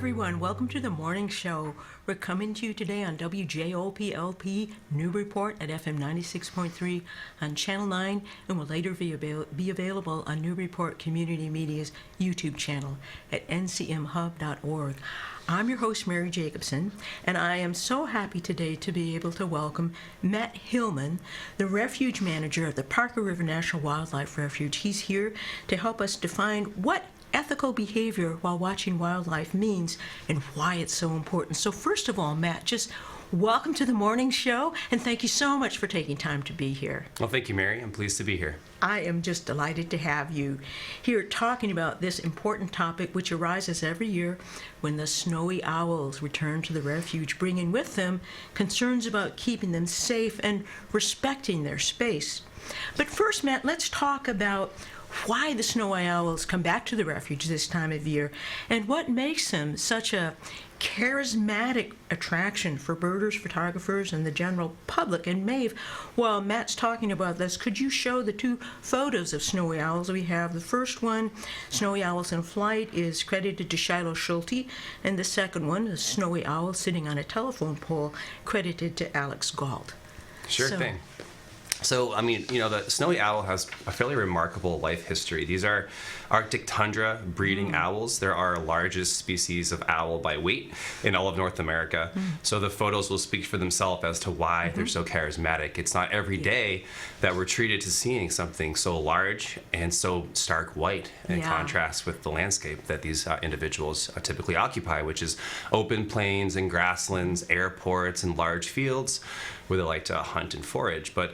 everyone. Welcome to the morning show. We're coming to you today on WJOP-LP Newburyport at FM 96.3 on Channel 9 and will later be available on Newburyport Community Media's YouTube channel at ncmhub.org. I'm your host, Mary Jacobsen, and I am so happy today to be able to welcome Matt Hillman, the Refuge Manager of the Parker River National Wildlife Refuge. He's here to help us define what ethical behavior while watching wildlife means and why it's so important. So first of all, Matt, just welcome to the morning show, and thank you so much for taking time to be here. Well, thank you, Mary. I'm pleased to be here. I am just delighted to have you here talking about this important topic, which arises every year when the snowy owls return to the refuge, bringing with them concerns about keeping them safe and respecting their space. But first, Matt, let's talk about why the snowy owls come back to the refuge this time of year and what makes them such a charismatic attraction for birders, photographers, and the general public. And Maeve, while Matt's talking about this, could you show the two photos of snowy owls we have? The first one, Snowy Owls in Flight, is credited to Shiloh Schulte, and the second one, a snowy owl sitting on a telephone pole, credited to Alex Galt. Sure thing. So, the snowy owl has a fairly remarkable life history. These are Arctic tundra breeding owls. They're our largest species of owl by weight in all of North America. So the photos will speak for themselves as to why they're so charismatic. It's not every day that we're treated to seeing something so large and so stark white in contrast with the landscape that these individuals typically occupy, which is open plains and grasslands, airports, and large fields where they like to hunt and forage. But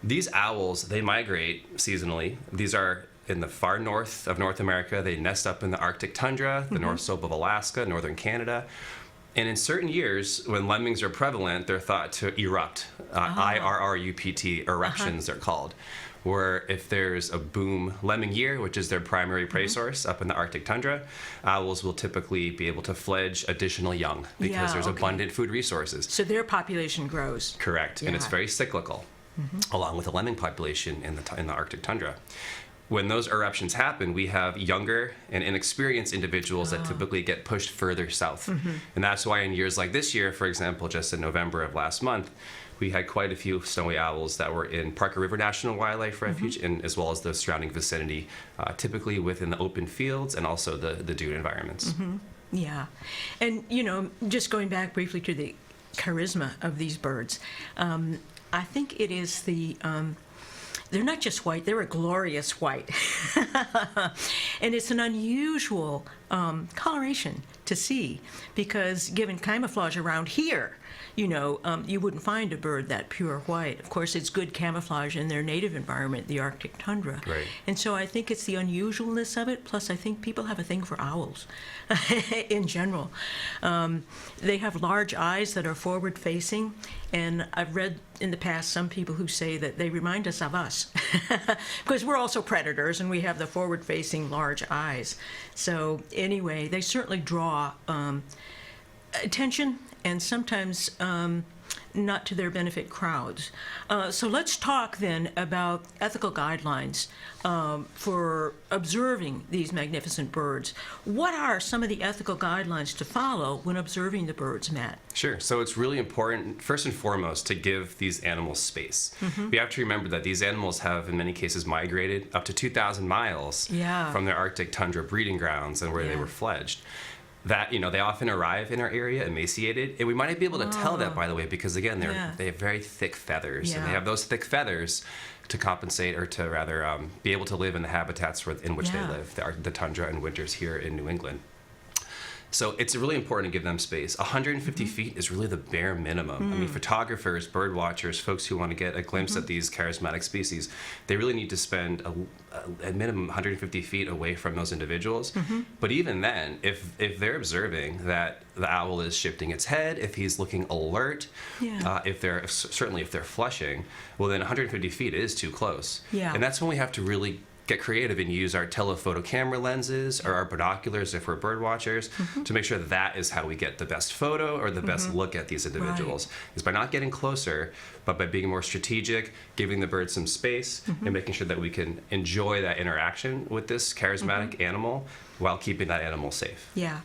these owls, they migrate seasonally. These are in the far north of North America. They nest up in the Arctic tundra, the north slope of Alaska, northern Canada. And in certain years, when lemmings are prevalent, they're thought to erupt. IRRUPT, eruptions they're called. Where if there's a boom lemming year, which is their primary prey source up in the Arctic tundra, owls will typically be able to fledge additional young because there's abundant food resources. So their population grows. Correct, and it's very cyclical. Along with the lemming population in the Arctic tundra. When those eruptions happen, we have younger and inexperienced individuals that typically get pushed further south. And that's why in years like this year, for example, just in November of last month, we had quite a few snowy owls that were in Parker River National Wildlife Refuge, and as well as the surrounding vicinity, typically within the open fields and also the dune environments. Yeah. And, just going back briefly to the charisma of these birds, I think it is they're not just white, they're a glorious white. And it's an unusual coloration to see because given camouflage around here, you wouldn't find a bird that pure white. Of course, it's good camouflage in their native environment, the Arctic tundra. Right. And so I think it's the unusualness of it, plus I think people have a thing for owls in general. They have large eyes that are forward-facing, and I've read in the past some people who say that they remind us of us because we're also predators and we have the forward-facing large eyes. So anyway, they certainly draw attention and sometimes not to their benefit crowds. So let's talk then about ethical guidelines for observing these magnificent birds. What are some of the ethical guidelines to follow when observing the birds, Matt? Sure. So it's really important, first and foremost, to give these animals space. We have to remember that these animals have, in many cases, migrated up to 2,000 miles from their Arctic tundra breeding grounds and where they were fledged. That, they often arrive in our area emaciated, and we might not be able to tell that, by the way, because again, they have very thick feathers, and they have those thick feathers to compensate, or to rather be able to live in the habitats in which they live, the tundra and winters here in New England. So it's really important to give them space. 150 feet is really the bare minimum. I mean, photographers, bird watchers, folks who want to get a glimpse at these charismatic species, they really need to spend a minimum 150 feet away from those individuals. But even then, if they're observing that the owl is shifting its head, if he's looking alert, if they're flushing, well, then 150 feet is too close. And that's when we have to really get creative and use our telephoto camera lenses or our binoculars if we're bird watchers to make sure that is how we get the best photo or the best look at these individuals. Is by not getting closer, but by being more strategic, giving the bird some space, and making sure that we can enjoy that interaction with this charismatic animal while keeping that animal safe. Yeah.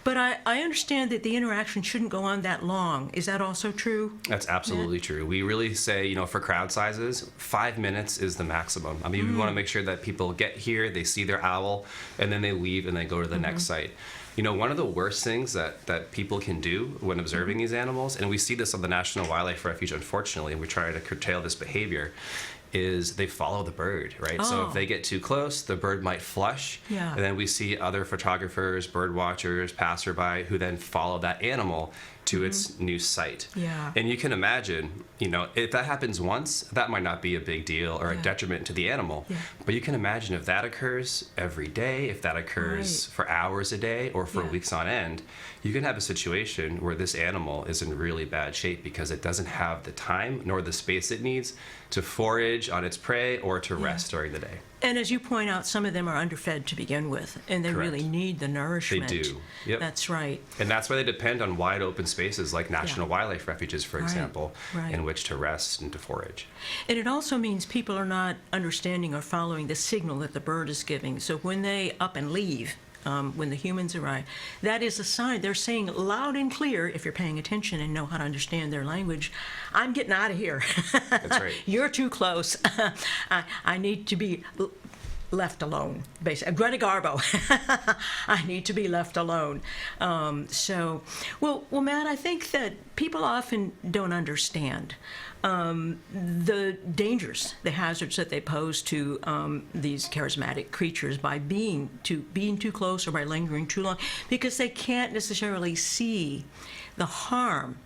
But I understand that the interaction shouldn't go on that long. Is that also true? That's absolutely true. We really say, for crowd sizes, 5 minutes is the maximum. I mean, we want to make sure that people get here, they see their owl, and then they leave and they go to the next site. One of the worst things that people can do when observing these animals, and we see this on the National Wildlife Refuge, unfortunately, and we try to curtail this behavior, is they follow the bird, right? Oh. So if they get too close, the bird might flush. Yeah. And then we see other photographers, bird watchers, passerby who then follow that animal to its new site. Yeah. And you can imagine, if that happens once, that might not be a big deal or a detriment to the animal. Yeah. But you can imagine if that occurs every day, if that occurs for hours a day or for weeks on end, you can have a situation where this animal is in really bad shape because it doesn't have the time nor the space it needs to forage on its prey or to rest during the day. And as you point out, some of them are underfed to begin with, and they Correct. really need the nourishment. They do. Yep. That's right. And that's why they depend on wide open spaces like national wildlife refuges, for example, in which to rest and to forage. And it also means people are not understanding or following the signal that the bird is giving. So when they up and leave, when the humans arrive, that is a sign. They're saying loud and clear, if you're paying attention and know how to understand their language, I'm getting out of here. That's right. You're too close. I need to be left alone, basically. Greta Garbo. I need to be left alone. Well, Matt, I think that people often don't understand the dangers, the hazards that they pose to these charismatic creatures by being too close or by lingering too long, because they can't necessarily see the harm.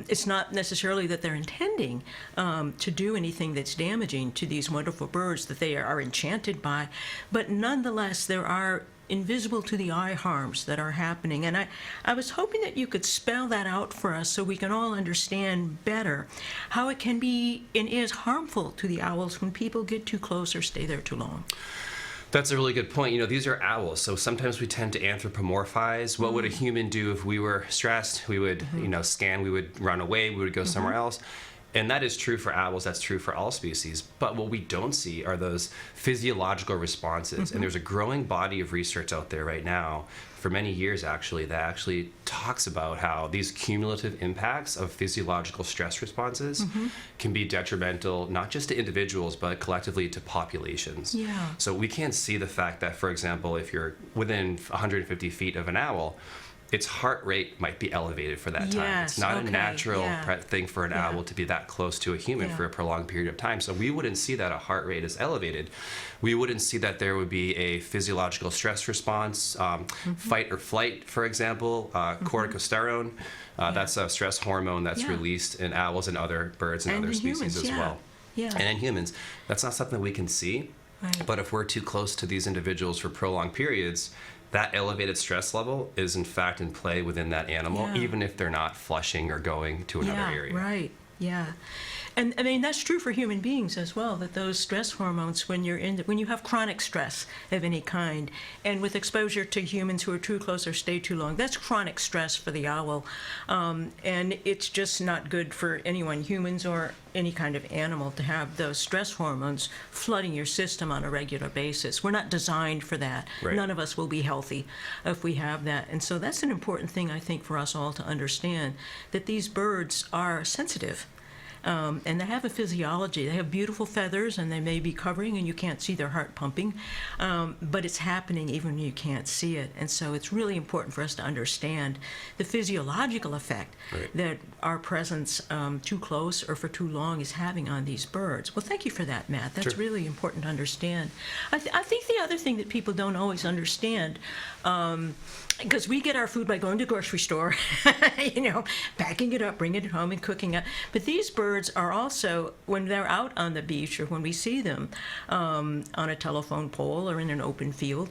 It's not necessarily that they're intending to do anything that's damaging to these wonderful birds that they are enchanted by, but nonetheless there are invisible to the eye harms that are happening. And I was hoping that you could spell that out for us so we can all understand better how it can be and is harmful to the owls when people get too close or stay there too long. That's a really good point. These are owls, so sometimes we tend to anthropomorphize. What would a human do if we were stressed? We would, scan, we would run away, we would go somewhere else. And that is true for owls, that's true for all species. But what we don't see are those physiological responses. And there's a growing body of research out there right now, for many years actually, that actually talks about how these cumulative impacts of physiological stress responses can be detrimental, not just to individuals, but collectively to populations. Yeah. So we can't see the fact that, for example, if you're within 150 feet of an owl, its heart rate might be elevated for that time. Yes, It's not okay, a natural thing for an owl to be that close to a human for a prolonged period of time. So we wouldn't see that a heart rate is elevated. We wouldn't see that there would be a physiological stress response, fight or flight, for example, corticosterone. That's a stress hormone that's released in owls and other birds and other species as well. Yeah. And in humans, that's not something we can see. Right. But if we're too close to these individuals for prolonged periods, that elevated stress level is in fact in play within that animal, even if they're not flushing or going to another area. Right. Yeah. And I mean, that's true for human beings as well, that those stress hormones, when you have chronic stress of any kind, and with exposure to humans who are too close or stay too long, that's chronic stress for the owl. And it's just not good for anyone, humans or any kind of animal, to have those stress hormones flooding your system on a regular basis. We're not designed for that. Right. None of us will be healthy if we have that. And so that's an important thing, I think, for us all to understand, that these birds are sensitive. And they have a physiology. They have beautiful feathers, and they may be covering, and you can't see their heart pumping, but it's happening even when you can't see it. And so it's really important for us to understand the physiological effect that our presence too close or for too long is having on these birds. Well, thank you for that, Matt. That's really important to understand. I think the other thing that people don't always understand, because we get our food by going to the grocery store, packing it up, bringing it home, and cooking it. But these birds are also, when they're out on the beach or when we see them on a telephone pole or in an open field,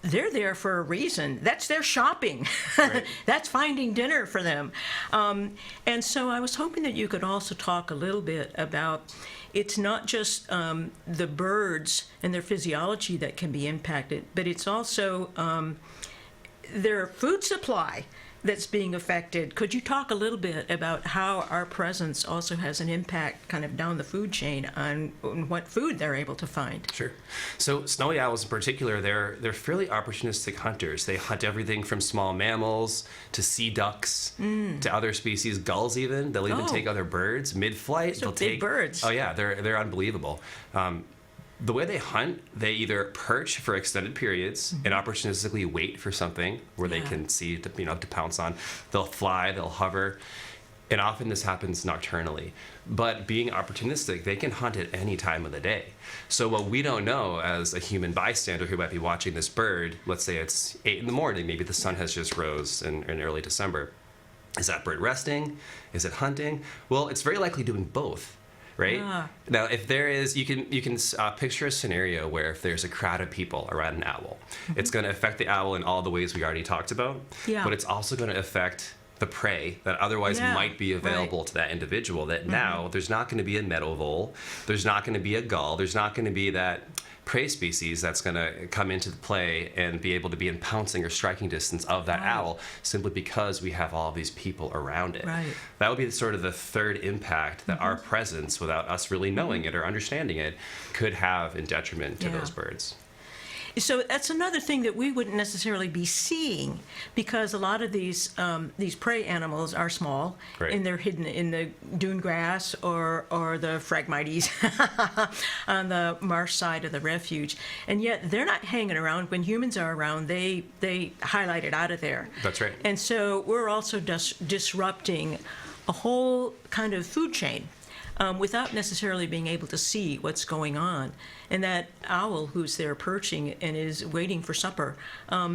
they're there for a reason. That's their shopping. Right. That's finding dinner for them. And so I was hoping that you could also talk a little bit about, it's not just the birds and their physiology that can be impacted, but it's also their food supply that's being affected. Could you talk a little bit about how our presence also has an impact kind of down the food chain on what food they're able to find? Sure. So snowy owls in particular, they're fairly opportunistic hunters. They hunt everything from small mammals to sea ducks to other species, gulls even. They'll even take other birds mid-flight. So they'll big take birds. Oh yeah, they're unbelievable. The way they hunt, they either perch for extended periods and opportunistically wait for something where they can see to pounce on. They'll fly, they'll hover, and often this happens nocturnally. But being opportunistic, they can hunt at any time of the day. So what we don't know as a human bystander who might be watching this bird, let's say it's 8 in the morning, maybe the sun has just rose in early December. Is that bird resting? Is it hunting? Well, it's very likely doing both. Right? Yeah. Now, if there is, you can picture a scenario where if there's a crowd of people around an owl, it's going to affect the owl in all the ways we already talked about, but it's also going to affect the prey that otherwise might be available to that individual. That now there's not going to be a meadow vole, there's not going to be a gull, there's not going to be that prey species that's going to come into the play and be able to be in pouncing or striking distance of that owl simply because we have all these people around it. Right. That would be sort of the third impact that our presence, without us really knowing it or understanding it, could have in detriment to those birds. So that's another thing that we wouldn't necessarily be seeing, because a lot of these prey animals are small, and they're hidden in the dune grass or the Phragmites on the marsh side of the refuge, and yet they're not hanging around when humans are around. They highlight it out of there. That's right. And so we're also disrupting a whole kind of food chain. Without necessarily being able to see what's going on. And that owl who's there perching and is waiting for supper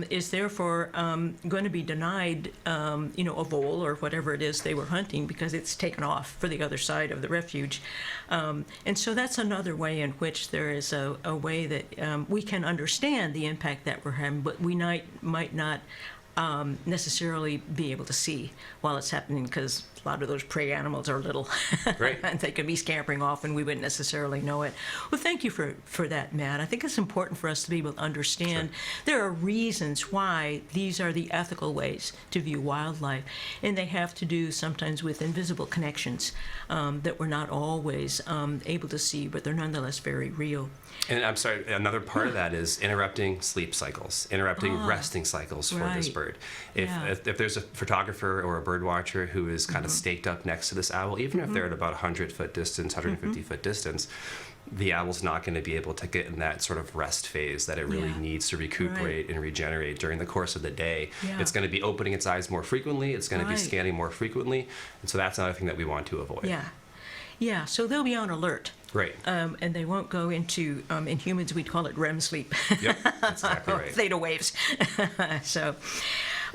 is therefore going to be denied, a vole or whatever it is they were hunting, because it's taken off for the other side of the refuge. And so that's another way in which there is a way that we can understand the impact that we're having, but we might not necessarily be able to see while it's happening, because a lot of those prey animals are little. Right. And they could be scampering off and we wouldn't necessarily know it. Well, thank you for that, Matt. I think it's important for us to be able to understand there are reasons why these are the ethical ways to view wildlife, and they have to do sometimes with invisible connections that we're not always able to see, but they're nonetheless very real. And I'm sorry, another part of that is interrupting sleep cycles, interrupting resting cycles for this bird. If there's a photographer or a bird watcher who is kind of staked up next to this owl, even if they're at about 100-foot distance, 150-foot distance, the owl's not going to be able to get in that sort of rest phase that it really needs to recuperate and regenerate during the course of the day. It's going to be opening its eyes more frequently, it's going to be scanning more frequently, and so that's another thing that we want to avoid. Yeah, so they'll be on alert. Right. And they won't go into, in humans we'd call it REM sleep. Yep, that's exactly right. Theta waves. So,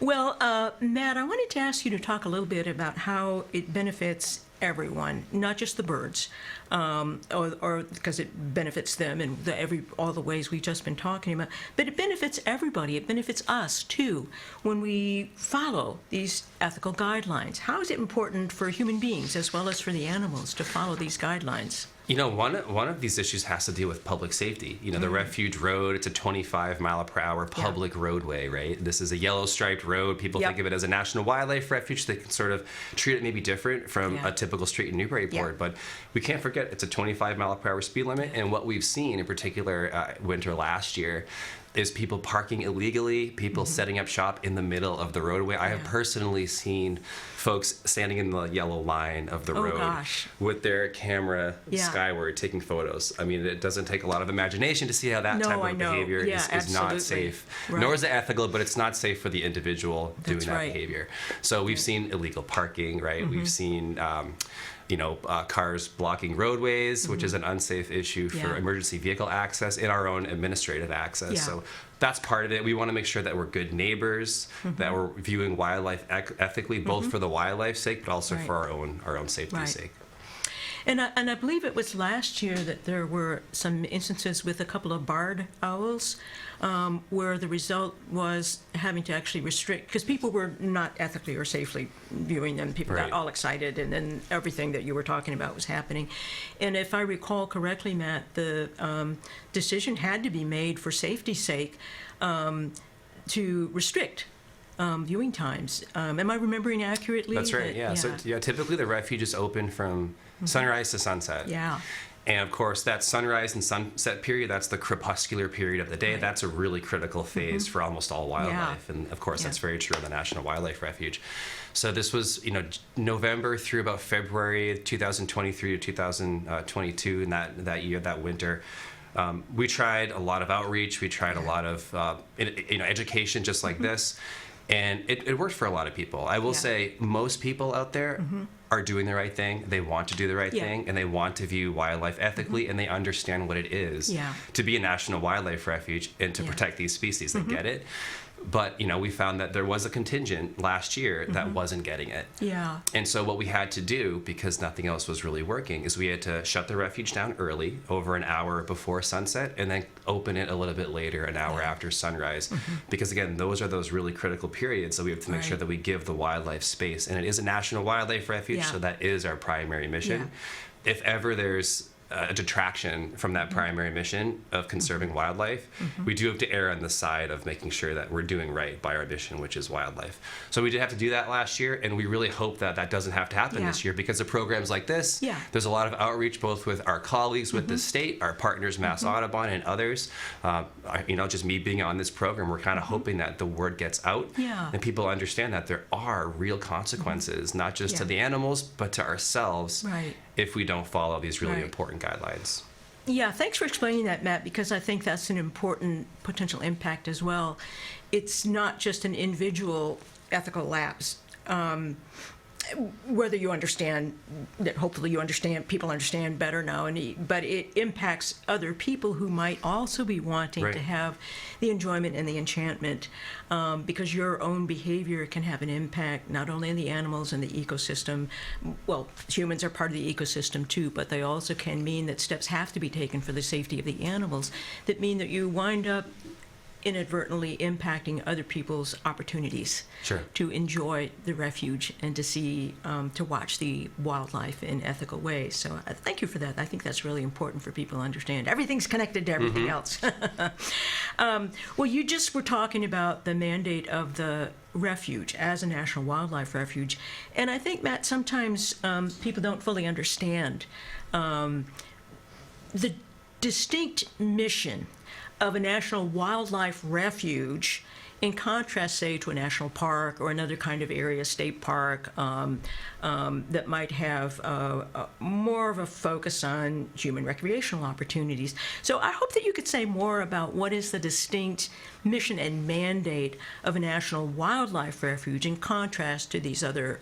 well, Matt, I wanted to ask you to talk a little bit about how it benefits everyone, not just the birds, or because it benefits them in all the ways we've just been talking about, but it benefits everybody. It benefits us too when we follow these ethical guidelines. How is it important for human beings as well as for the animals to follow these guidelines? You know, one of these issues has to deal with public safety. You know, the Refuge Road, it's a 25-mile-per-hour public roadway, right? This is a yellow-striped road. People think of it as a national wildlife refuge. They can sort of treat it maybe different from a typical street in Newburyport. But we can't forget it's a 25-mile-per-hour speed limit. And what we've seen, in particular winter last year, is people parking illegally, people setting up shop in the middle of the roadway. I have personally seen folks standing in the yellow line of the road with their camera skyward taking photos. I mean, it doesn't take a lot of imagination to see how that type of behavior is not safe. Nor is it ethical, but it's not safe for the individual doing that behavior. So we've seen illegal parking, right? We've seen cars blocking roadways, which is an unsafe issue for emergency vehicle access and our own administrative access. So that's part of it. We want to make sure that we're good neighbors, that we're viewing wildlife ethically, both for the wildlife's sake, but also for our own safety's sake. And I believe it was last year that there were some instances with a couple of barred owls where the result was having to actually restrict, because people were not ethically or safely viewing them. People got all excited, and then everything that you were talking about was happening. And if I recall correctly, Matt, the decision had to be made for safety's sake to restrict viewing times. Am I remembering accurately? That's right. Yeah. So typically the refuge is open from sunrise to sunset. Yeah. And of course, that sunrise and sunset period, that's the crepuscular period of the day. Right. That's a really critical phase for almost all wildlife. And of course, that's very true of the National Wildlife Refuge. So this was, November through about February 2023 to 2022, in that year, that winter. We tried a lot of outreach. We tried a lot of education just like this. And it worked for a lot of people. I will say most people out there are doing the right thing. They want to do the right thing, and they want to view wildlife ethically, and they understand what it is to be a national wildlife refuge and to protect these species. They get it. But, we found that there was a contingent last year that wasn't getting it. Yeah. And so what we had to do, because nothing else was really working, is we had to shut the refuge down early, over an hour before sunset, and then open it a little bit later, an hour after sunrise. Because, again, those are those really critical periods that we have to make sure that we give the wildlife space. And it is a national wildlife refuge, so that is our primary mission. If ever there's a detraction from that primary mission of conserving wildlife, we do have to err on the side of making sure that we're doing right by our mission, which is wildlife. So we did have to do that last year, and we really hope that that doesn't have to happen this year, because of programs like this. There's a lot of outreach, both with our colleagues with the state, our partners, Mass Audubon, and others. Just me being on this program, we're kind of hoping that the word gets out and people understand that there are real consequences, not just to the animals, but to ourselves. If we don't follow these really important guidelines. Yeah, thanks for explaining that, Matt, because I think that's an important potential impact as well. It's not just an individual ethical lapse. Whether you understand that, hopefully you understand, people understand better now, but it impacts other people who might also be wanting to have the enjoyment and the enchantment, because your own behavior can have an impact not only on the animals and the ecosystem. Well, humans are part of the ecosystem too, but they also can mean that steps have to be taken for the safety of the animals that mean that you wind up inadvertently impacting other people's opportunities to enjoy the refuge and to see, to watch the wildlife in ethical ways. So thank you for that. I think that's really important for people to understand. Everything's connected to everything else. Well, you just were talking about the mandate of the refuge as a national wildlife refuge. And I think, Matt, sometimes people don't fully understand the distinct mission of a national wildlife refuge in contrast, say, to a national park or another kind of area, state park, that might have more of a focus on human recreational opportunities. So I hope that you could say more about what is the distinct mission and mandate of a national wildlife refuge in contrast to these other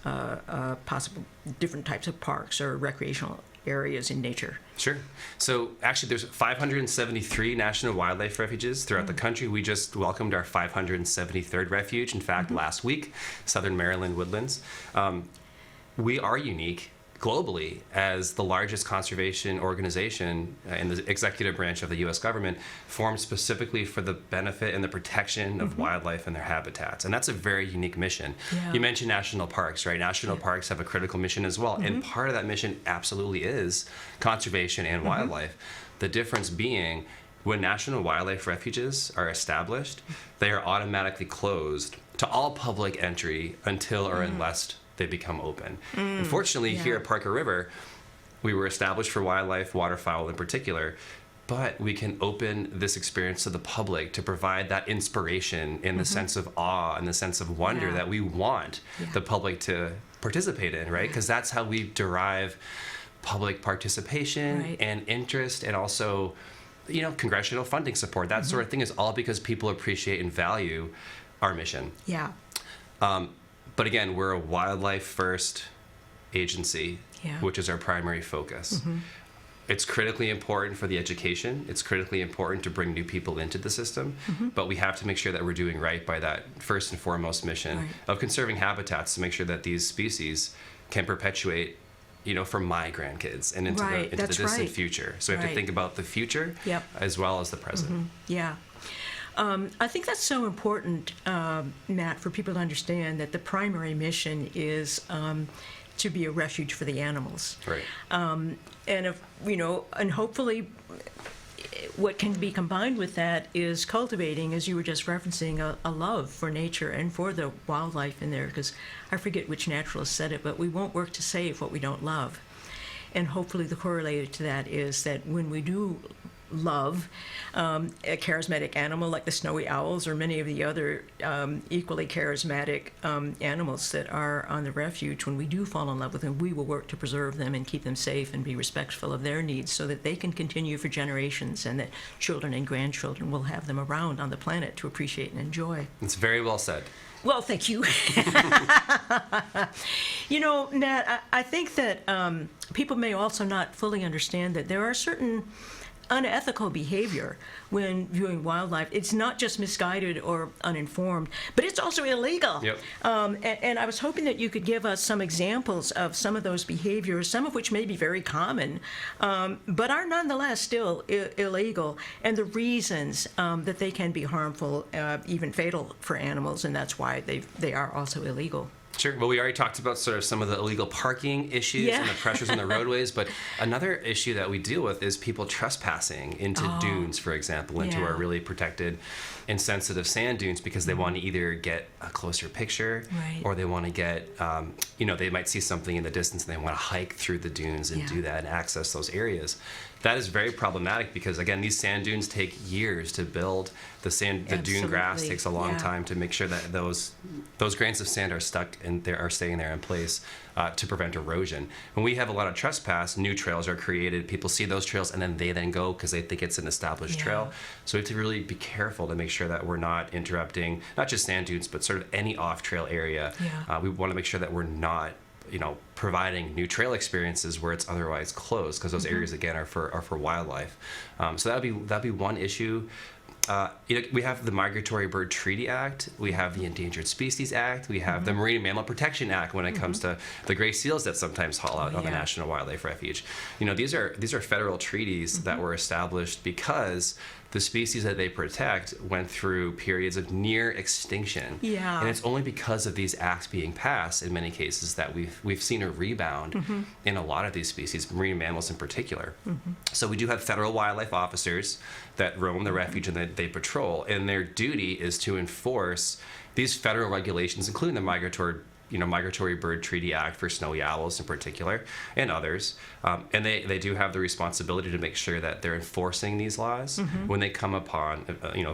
possible different types of parks or recreational areas in nature. Sure. So actually there's 573 national wildlife refuges throughout the country. We just welcomed our 573rd refuge, in fact, last week, Southern Maryland Woodlands. We are unique globally as the largest conservation organization in the executive branch of the U.S. government, formed specifically for the benefit and the protection of wildlife and their habitats. And that's a very unique mission. You mentioned national parks, right? National parks have a critical mission as well. And part of that mission absolutely is conservation and wildlife. The difference being, when national wildlife refuges are established, they are automatically closed to all public entry until or unless they become open. Unfortunately, here at Parker River, we were established for wildlife, waterfowl in particular, but we can open this experience to the public to provide that inspiration in the sense of awe and the sense of wonder that we want the public to participate in, right? Because that's how we derive public participation and interest, and also, congressional funding support. That sort of thing is all because people appreciate and value our mission. But again, we're a wildlife first agency, which is our primary focus. It's critically important for the education. It's critically important to bring new people into the system, but we have to make sure that we're doing right by that first and foremost mission of conserving habitats, to make sure that these species can perpetuate, for my grandkids and into the distant future. So we have to think about the future as well as the present. I think that's so important, Matt, for people to understand that the primary mission is to be a refuge for the animals. And if, and hopefully what can be combined with that is cultivating, as you were just referencing, a love for nature and for the wildlife in there, because I forget which naturalist said it, but we won't work to save what we don't love. And hopefully the correlated to that is that when we do love a charismatic animal like the snowy owls or many of the other equally charismatic animals that are on the refuge, when we do fall in love with them, we will work to preserve them and keep them safe and be respectful of their needs so that they can continue for generations and that children and grandchildren will have them around on the planet to appreciate and enjoy. It's very well said. Well, thank you. You know, Nat, I think that people may also not fully understand that there are certain unethical behavior when viewing wildlife. It's not just misguided or uninformed, but it's also illegal. Yep. And I was hoping that you could give us some examples of some of those behaviors, some of which may be very common, but are nonetheless still illegal, and the reasons that they can be harmful, even fatal for animals, and that's why they are also illegal. Sure. Well, we already talked about sort of some of the illegal parking issues and the pressures on the roadways, but another issue that we deal with is people trespassing into dunes, for example, into our really protected and sensitive sand dunes because they want to either get a closer picture or they want to get, they might see something in the distance and they want to hike through the dunes and do that and access those areas. That is very problematic because, again, these sand dunes take years to build. The dune grass takes a long time to make sure that those grains of sand are stuck and they are staying there in place to prevent erosion. When we have a lot of trespass, new trails are created. People see those trails and then they go because they think it's an established trail. So we have to really be careful to make sure that we're not interrupting not just sand dunes, but sort of any off-trail area. We want to make sure that we're not providing new trail experiences where it's otherwise closed, because those areas again are for wildlife. So that'd be one issue. We have the Migratory Bird Treaty Act, we have the Endangered Species Act, we have the Marine Mammal Protection Act when it comes to the gray seals that sometimes haul out on the National Wildlife Refuge. These are federal treaties that were established because the species that they protect went through periods of near extinction. And it's only because of these acts being passed in many cases that we've seen a rebound in a lot of these species, marine mammals in particular. So we do have federal wildlife officers that roam the refuge and that they patrol, and their duty is to enforce these federal regulations, including the Migratory Bird Treaty Act for snowy owls in particular, and others. And they do have the responsibility to make sure that they're enforcing these laws when they come upon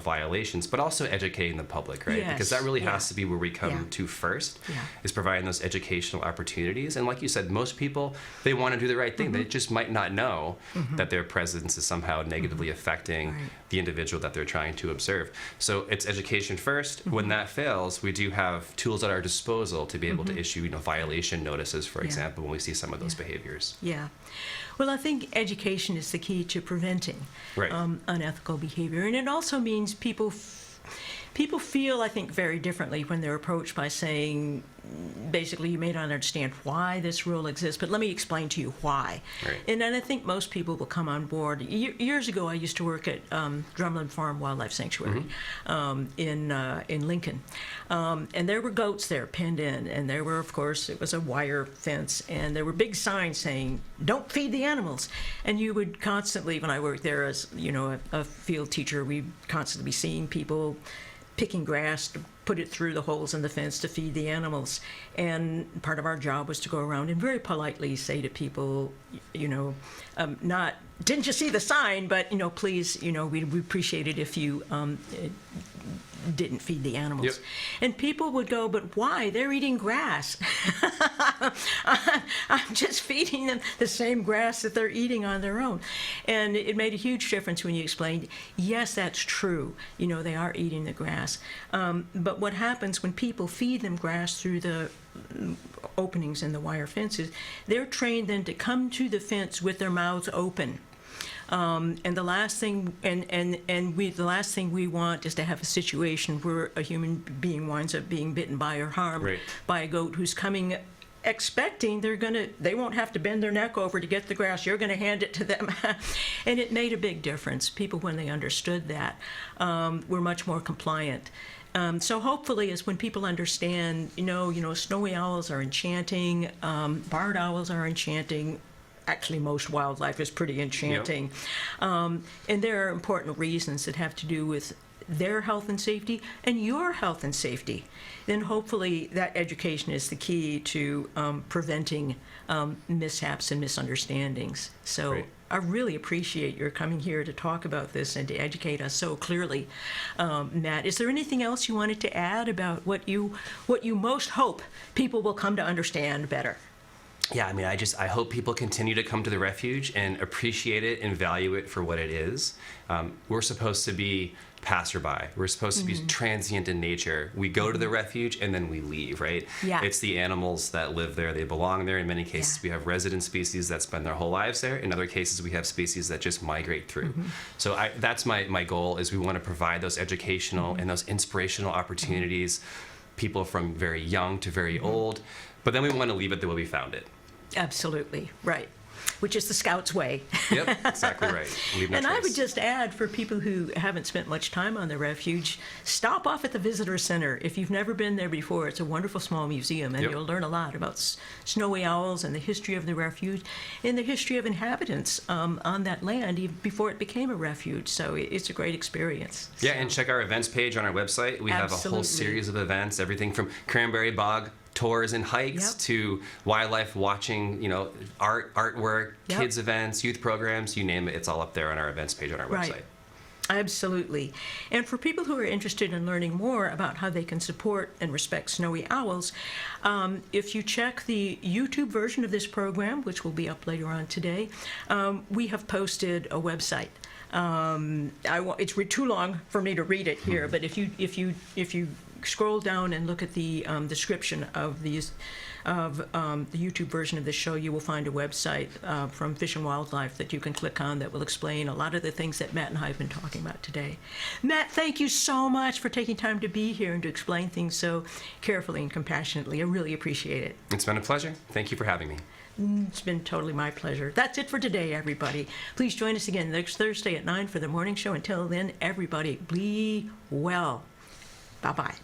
violations, but also educating the public, right? Because that really has to be where we come to first, is providing those educational opportunities. And like you said, most people, they want to do the right thing. They just might not know that their presence is somehow negatively affecting the individual that they're trying to observe. So it's education first. When that fails, we do have tools at our disposal to be able to issue violation notices, for example, when we see some of those behaviors. Well, I think education is the key to preventing unethical behavior, and it also means people feel, I think, very differently when they're approached by saying, basically, you may not understand why this rule exists, but let me explain to you why. And then I think most people will come on board. Years ago, I used to work at Drumlin Farm Wildlife Sanctuary in Lincoln. And there were goats there penned in, and there were, of course, it was a wire fence, and there were big signs saying, don't feed the animals. And you would constantly, when I worked there as, a field teacher, we'd constantly be seeing people picking grass to put it through the holes in the fence to feed the animals. And part of our job was to go around and very politely say to people, not, didn't you see the sign, but, please, we appreciate it if you didn't feed the animals. And people would go, but why? They're eating grass. I'm just feeding them the same grass that they're eating on their own. And it made a huge difference when you explained, yes, that's true. They are eating the grass. But what happens when people feed them grass through the openings in the wire fences, they're trained then to come to the fence with their mouths open. And the last thing, the last thing we want is to have a situation where a human being winds up being bitten by or harmed by a goat who's coming expecting they won't have to bend their neck over to get the grass. You're going to hand it to them. And it made a big difference. People, when they understood that, were much more compliant. So hopefully, as when people understand, snowy owls are enchanting, barred owls are enchanting, actually most wildlife is pretty enchanting. And there are important reasons that have to do with their health and safety and your health and safety. Then hopefully that education is the key to preventing mishaps and misunderstandings. So Great. I really appreciate your coming here to talk about this and to educate us so clearly. Matt, is there anything else you wanted to add about what you most hope people will come to understand better? Yeah, I mean, I hope people continue to come to the Refuge and appreciate it and value it for what it is. We're supposed to be passerby. We're supposed to be transient in nature. We go to the Refuge and then we leave, right? Yeah. It's the animals that live there. They belong there. In many cases, we have resident species that spend their whole lives there. In other cases, we have species that just migrate through. So that's my goal, is we want to provide those educational and those inspirational opportunities, people from very young to very old. But then we want to leave it the way we found it. Absolutely, right. Which is the Scout's way. Yep, exactly right. Leave no And trace. I would just add, for people who haven't spent much time on the Refuge, stop off at the Visitor Center. If you've never been there before, it's a wonderful small museum, and you'll learn a lot about snowy owls and the history of the Refuge and the history of inhabitants on that land even before it became a refuge. So it's a great experience. Yeah, and check our events page on our website. We have a whole series of events, everything from Cranberry Bog tours and hikes to wildlife watching, artwork, kids events, youth programs, you name it. It's all up there on our events page on our website. Absolutely. And for people who are interested in learning more about how they can support and respect snowy owls, if you check the YouTube version of this program, which will be up later on today, we have posted a website. It's too long for me to read it here, but if you scroll down and look at the description of the YouTube version of this show, you will find a website from Fish and Wildlife that you can click on that will explain a lot of the things that Matt and I have been talking about today. Matt, thank you so much for taking time to be here and to explain things so carefully and compassionately. I really appreciate it. It's been a pleasure. Thank you for having me. It's been totally my pleasure. That's it for today, everybody. Please join us again next Thursday at 9 for the morning show. Until then, everybody, be well. Bye-bye.